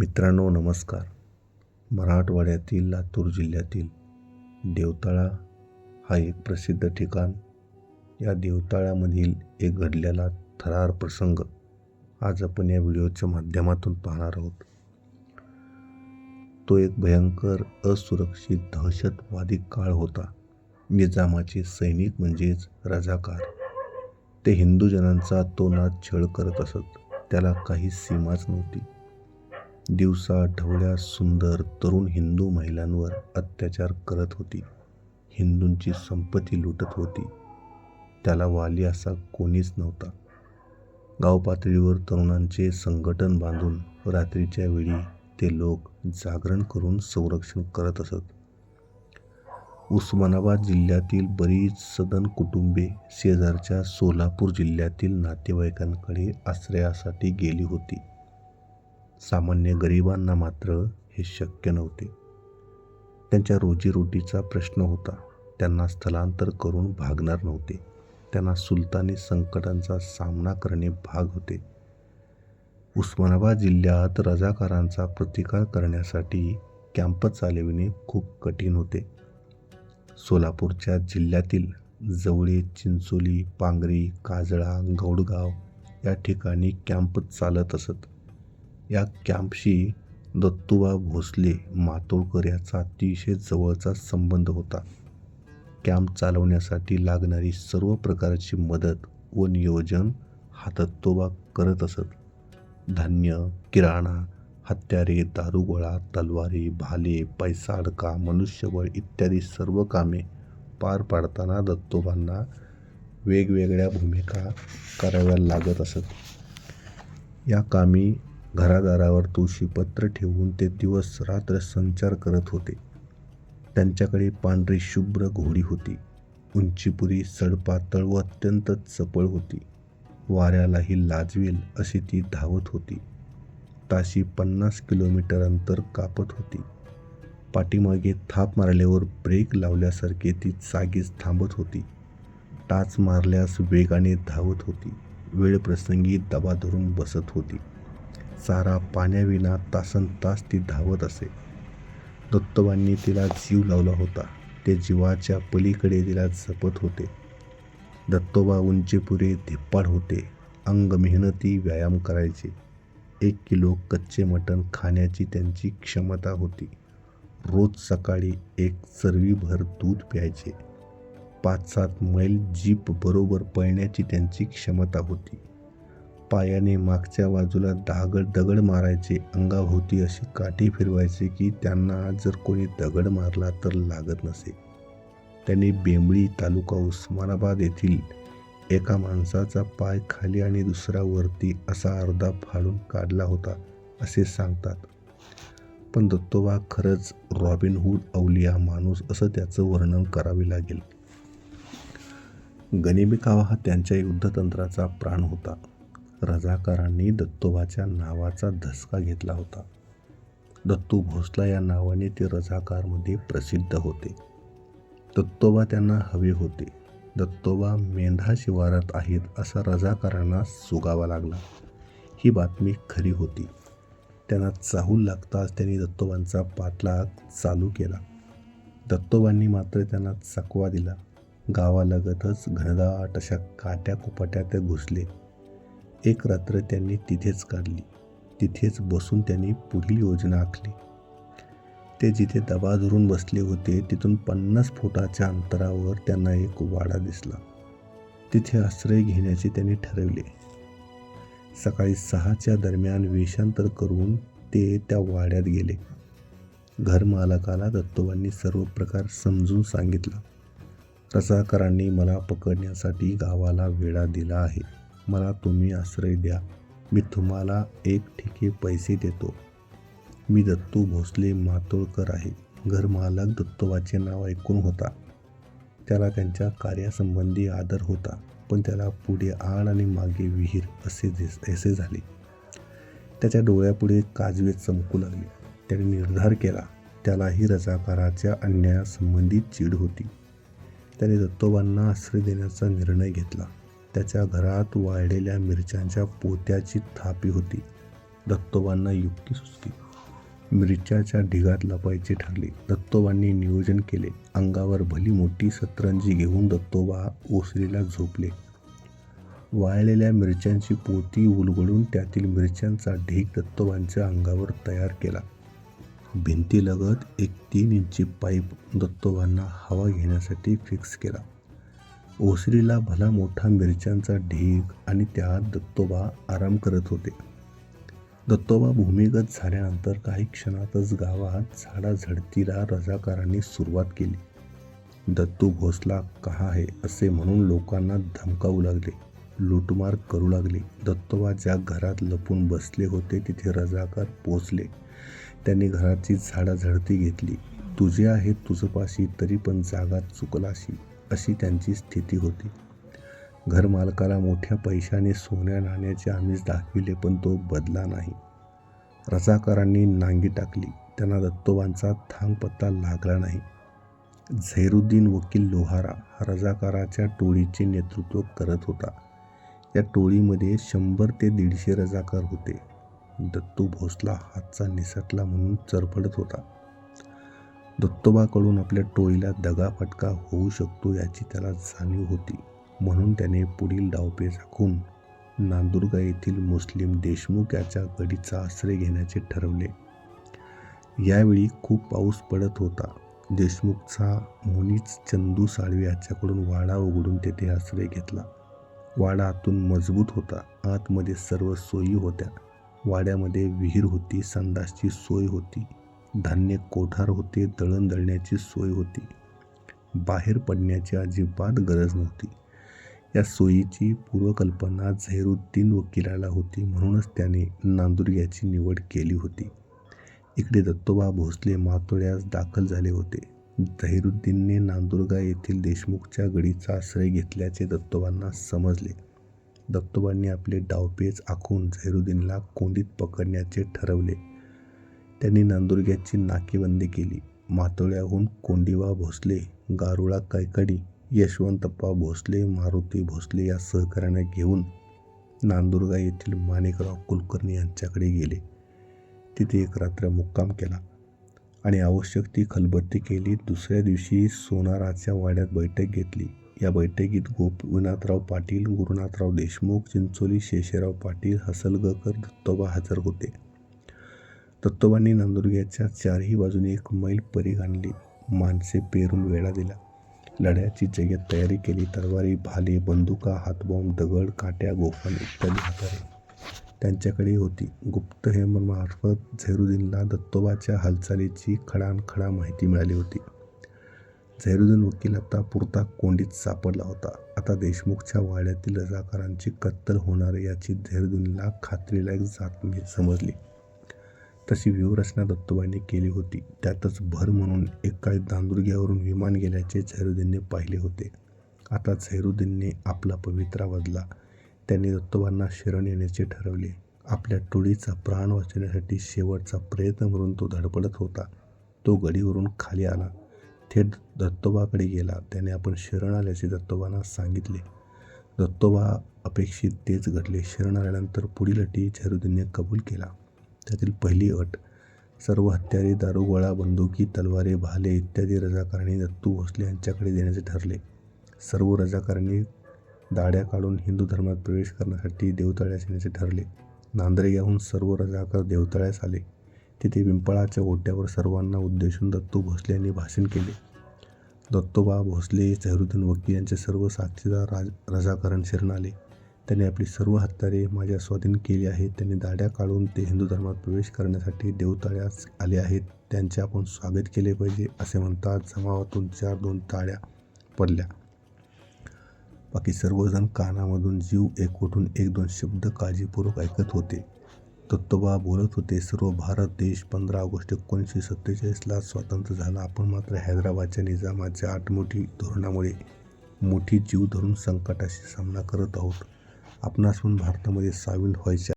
मित्रांनो नमस्कार. मराठवाड्यातील लातूर जिल्ह्यातील देवतळा हा एक प्रसिद्ध ठिकाण. या देवतळ्यामधील एक घडलेला थरार प्रसंग आज आपण या व्हिडिओच्या माध्यमातून पाहणार आहोत. तो एक भयंकर असुरक्षित दहशतवादी काळ होता. निजामाचे सैनिक म्हणजेच रजाकार ते हिंदू जनांचा तोनात छळ करत असत. त्याला काही सीमाच नव्हती. दिवसा ढवळ्या सुंदर तरुण हिंदू महिलांवर अत्याचार करत होती. हिंदूंची संपत्ती लुटत होती. त्याला वाली असा कोणीच नव्हता. गाव पातळीवर तरुणांचे संघटन बांधून रात्रीच्या वेळी ते लोक जागरण करून संरक्षण करत असत. उस्मानाबाद जिल्ह्यातील बरीच सदन कुटुंबे शेजारच्या सोलापूर जिल्ह्यातील नातेवाईकांकडे आश्रयासाठी गेली होती. सामान्य गरिबांना मात्र हे शक्य नव्हते. त्यांच्या रोजीरोटीचा प्रश्न होता. त्यांना स्थलांतर करून भागणार नव्हते. त्यांना सुलतानी संकटांचा सामना करणे भाग होते. उस्मानाबाद जिल्ह्यात रजाकारांचा प्रतिकार करण्यासाठी कॅम्प चालविणे खूप कठीण होते. सोलापूरच्या जिल्ह्यातील जवळे, चिंचोली, पांगरी, काजळा, गौडगाव या ठिकाणी कॅम्प चालत असत. या कॅम्पशी दत्तूबा भोसले मातोळकर याचा अतिशय जवळचा संबंध होता. कॅम्प चालवण्यासाठी लागणारी सर्व प्रकारची मदत व नियोजन हा दत्तोबा करत असत. धान्य, किराणा, हत्यारे, दारुगोळा, तलवारी, भाले, पैसा अडका, मनुष्यबळ इत्यादी सर्व कामे पार पाडताना दत्तोबांना वेगवेगळ्या भूमिका कराव्या लागत असत. या कामी घरादारावर तुळशीपत्र ठेवून ते दिवस रात्र संचार करत होते. त्यांच्याकडे पांढरी शुभ्र घोडी होती. उंचीपुरी, सडपातळ व अत्यंत चपळ होती. वाऱ्यालाही लाजवेल अशी ती धावत होती. ताशी 50 किलोमीटर अंतर कापत होती. पाठीमागे थाप मारल्यावर ब्रेक लावल्यासारखे ती जागीच थांबत होती. टाच मारल्यास वेगाने धावत होती. वेळप्रसंगी दबा धरून बसत होती. चारा पाण्याविना तासनतास ती धावत असे. दत्तोबांनी तिला जीव लावला होता. ते जीवाच्या पलीकडे तिला जपत होते. दत्तोबा उंचीपुरे धिप्पाड होते. अंग मेहनती व्यायाम करायचे. 1 किलो कच्चे मटण खाण्याची त्यांची क्षमता होती. रोज सकाळी 1 चरवीभर दूध प्यायचे. 5-7 मैल जीप बरोबर पळण्याची त्यांची क्षमता होती. पायाने मागच्या बाजूला दगड मारायचे. अंगाभोवती अशी काठी फिरवायचे की त्यांना जर कोणी दगड मारला तर लागत नसे. त्यांनी बेंबळी तालुका उस्मानाबाद येथील एका माणसाचा पाय खाली आणि दुसरा वरती असा अर्धा फाडून काढला होता असे सांगतात. पण दत्तोबा खरंच रॉबिनहूड अवलिया माणूस असं त्याचं वर्णन करावे लागेल. गनिमी कावा हा त्यांच्या युद्धतंत्राचा प्राण होता. रजाकारांनी दत्तोबाच्या नावाचा धसका घेतला होता. दत्तू भोसला या नावाने ते रजाकारमध्ये प्रसिद्ध होते. दत्तोबा त्यांना हवे होते. दत्तोबा मेंढा शिवारात आहेत असा रजाकारांना सुगावा लागला. ही बातमी खरी होती. त्यांना चाहूल लागताच त्यांनी दत्तोबांचा पाठलाग चालू केला. दत्तोबांनी मात्र त्यांना चकवा दिला. गावालगतच घनदाट अशा काट्या कुपाट्या ते घुसले. एक रात्र त्यांनी तिथेच काढली. तिथेच बसून त्यांनी पुढील योजना आखली. ते जिथे दबा धरून बसले होते तिथून 50 फुटाच्या अंतरावर त्यांना एक वाडा दिसला. तिथे आश्रय घेण्याचे त्यांनी ठरवले. सकाळी 6च्या दरम्यान वेषांतर करून ते त्या वाड्यात गेले. घरमालकाला दत्तोबांनी सर्व प्रकार समजून सांगितला. रजाकारांनी मला पकडण्यासाठी गावाला वेढा दिला आहे. मला तुम्ही आश्रय द्या. मी तुम्हाला 1 ठिके पैसे देतो. मी दत्तू भोसले मातोळकर आहे. घरमालक दत्तोबाचे नाव ऐकून होता. त्याला त्यांच्या कार्यासंबंधी आदर होता. पण त्याला पुढे आड आणि मागे विहीर असे झाले. त्याच्या डोळ्यापुढे काजवे चमकू लागले. त्याने निर्धार केला. त्यालाही रजाकाराच्या अन्यायासंबंधी चीड होती. त्याने दत्तोबांना आश्रय देण्याचा निर्णय घेतला. त्याच्या घरात वाळलेल्या मिरच्यांच्या पोत्याची थापी होती. दत्तोबांना युक्ती सुचली. मिरच्याच्या ढिगात लपायचे ठरले. दत्तोबांनी नियोजन केले. अंगावर भली मोठी सतरंजी घेऊन दत्तोबा ओसरीला झोपले. वाळलेल्या मिरच्यांची पोती उलगडून त्यातील मिरच्यांचा ढीग दत्तोबांच्या अंगावर तयार केला. भिंतीलगत एक 3 इंची पाईप दत्तोबांना हवा घेण्यासाठी फिक्स केला. ओसरीला भला मोठा मिरच्यांचा ढीग आणि त्यात दत्तोबा आराम करत होते. दत्तोबा भूमिगत झाल्यानंतर काही क्षणातच गावात झाडाझडतीला रजाकारांनी सुरुवात केली. दत्तू भोसला कहा है असे म्हणून लोकांना धमकावू लागले. लूटमार करू लागले. दत्तोबा ज्या घरात लपून बसले होते तिथे रजाकार पोचले. त्यांनी घराची झाडाझडती घेतली. तुझे आहे तुझपाशी तरी पण जागा चुकलाशी अशी त्यांची स्थिती होती. घरमालकाला मोठ्या पैशाने सोन्या नाण्याचे आमिष दाखविले पण तो बदला नाही. रजाकारांनी नांगी टाकली. त्यांना दत्तोबांचा थांगपत्ता लागला नाही. झैरुद्दीन वकील लोहारा हा रजाकाराच्या टोळीचे नेतृत्व करत होता. या टोळीमध्ये 100 ते 150 रजाकार होते. दत्तू भोसला हातचा निसटला म्हणून चरफडत होता. दत्तोबाकडून आपल्या टोळीला दगाफटका होऊ शकतो याची त्याला जाणीव होती. म्हणून त्याने पुढील डावपेच आखून नांदुर्गा येथील मुस्लिम देशमुख याच्या गडीचा आश्रय घेण्याचे ठरवले. यावेळी खूप पाऊस पडत होता. देशमुखचा मुनीच चंदू साळवे याच्याकडून वाडा उघडून तेथे आश्रय घेतला. वाडा आतून मजबूत होता. आतमध्ये सर्व सोयी होत्या. वाड्यामध्ये विहीर होती, संडासची सोय होती, धान्य कोठार होते, दळण दळण्याची सोय होती. बाहेर पडण्याची अजिबात गरज नव्हती. या सोयीची पूर्वकल्पना झैरुद्दीन वकिलाला होती. म्हणूनच त्याने नांदुर्ग्याची निवड केली होती. इकडे दत्तोबा भोसले मातोळ्यास दाखल झाले होते. झैरुद्दीनने नांदुर्गा येथील देशमुखच्या गडीचा आश्रय घेतल्याचे दत्तोबांना समजले. दत्तोबांनी आपले डावपेच आखून झैरुद्दीनला कोंडीत पकडण्याचे ठरवले. त्यांनी नांदुर्ग्याची नाकेबंदी केली. मातोळ्याहून कोंडीबा भोसले, गारुळा कैकाडी, यशवंतप्पा भोसले, मारुती भोसले या सहकाऱ्यांना घेऊन नांदुर्गा येथील माणिकराव कुलकर्णी यांच्याकडे गेले. तिथे एक रात्र मुक्काम केला आणि आवश्यक ती खलबत्ती केली. दुसऱ्या दिवशी सोनाराच्या वाड्यात बैठक घेतली. या बैठकीत गोपीनाथराव पाटील, गुरुनाथराव देशमुख, चिंचोली शेषेराव पाटील, हसलगकर, दत्तोबा हजर होते. दत्तोबांनी नांदुर्ग्याच्या चारही बाजूने 1 मैल परीघ आणली. माणसे पेरून वेढा दिला. लढ्याची जय्यत तयारी केली. तलवारी, भाले, बंदुका, हातबॉम्ब, दगड, काट्या, गोफण इत्यादी हत्यारे त्यांच्याकडे होती. गुप्तहेरमार्फत झैरुद्दीनला दत्तोबाच्या हालचालीची खडानखडा माहिती मिळाली होती. झैरुद्दीन वकील आता पुरता कोंडीत सापडला होता. आता देशमुखच्या वाड्यातील रजाकारांची कत्तल होणार याची झैरुद्दीनला खात्रीलायक बातमी समजली. तशी व्यूहरचना दत्तोबांनी केली होती. त्यातच भर म्हणून एका नांदुर्ग्यावरून विमान गेल्याचे झैरुद्दीनने पाहिले होते. आता झैरुद्दीनने आपला पवित्रा वदला. त्यांनी दत्तोबांना शरण येण्याचे ठरवले. आपल्या टोळीचा प्राण वाचवण्यासाठी शेवटचा प्रयत्न म्हणून तो धडपडत होता. तो गडीवरून खाली आला. थेट दत्तोबाकडे गेला. त्याने आपण शरण आल्याचे दत्तोबांना सांगितले. दत्तोबा अपेक्षित तेच घडले. शरण आल्यानंतर पुढील अटी झैरुद्दीनने कबूल केला. त्यातील पहिली अट, सर्व हत्यारे, दारुगोळा, बंदुकी, तलवारे, भाले इत्यादी रजाकारांनी दत्तू भोसले यांच्याकडे देण्याचे ठरले. सर्व रजाकारांनी दाढ्या काढून हिंदू धर्मात प्रवेश करण्यासाठी देवतळ्यास येण्याचे ठरले. नांदुर्ग्याहून सर्व रजाकार देवतळ्यास आले. तिथे पिंपळाच्या ओट्यावर सर्वांना उद्देशून दत्तू भोसले यांनी भाषण केले. दत्तोबा भोसले, झैरुद्दीन वकील यांचे सर्व साथीदार रजाकारांना शरण आले. त्यांनी आपली सर्व हत्यारे माझ्या स्वाधीन केली आहेत. त्यांनी दाढ्या काढून ते हिंदू धर्मात प्रवेश करण्यासाठी देवतळ्यास आले आहेत. त्यांचे आपण स्वागत केले पाहिजे असे म्हणताच जमावातून 4-2 टाळ्या पडल्या. बाकी सर्वजण कानामधून जीव एकवटून 1-2 शब्द काळजीपूर्वक ऐकत होते. दत्तोबा बोलत होते. सर्व भारत देश 15 ऑगस्ट 1947ला स्वतंत्र झाला. आपण मात्र हैदराबादच्या निजामाच्या आडमुठी धोरणामुळे मोठी जीव धरून संकटाशी सामना करत आहोत. आपणास पण भारतामध्ये सामील व्हायचे